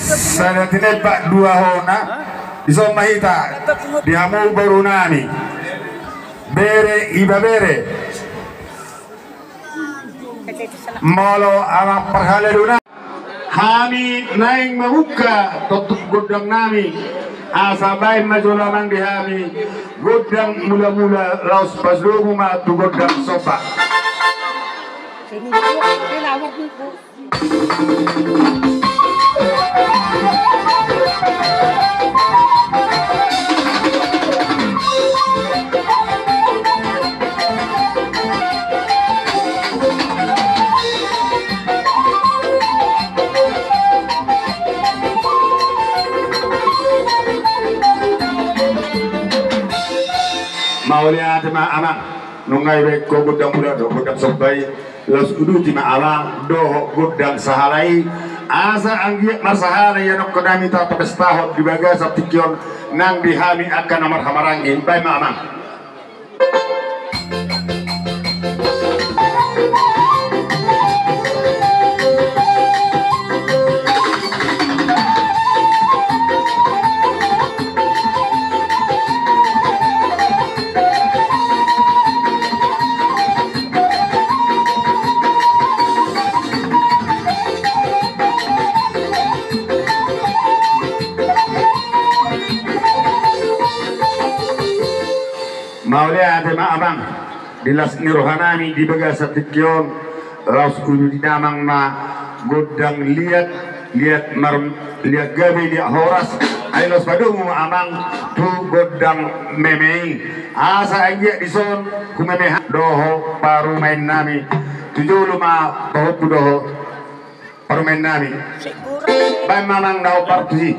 Sada tinepa dua hona iso mahita dihamu baru nami bere iba bere molo ama perhaleruna kami naing membuka tutup gudang nami asabai majolamang dihami gudang mula-mula laus pasdomu ma tu gudang sopa maulia tema amang nungai be ko gudang mula do gudang sopai los udu tima amang do gudang sahalai asa anggi masahalai yanok kodami ta pestahot di baga saptikyon nang dihami akan nomor hamarangi bai ma amang maulia tema abang dilas nirohanami di baga satikyon laus kudu dinamang na godang liat gabi liat horas ay los padumu amang tu godang memei asa anggia dison kumemeha doho parumain nami tujuh luma bahut doho parumain nami bay mamang nau parti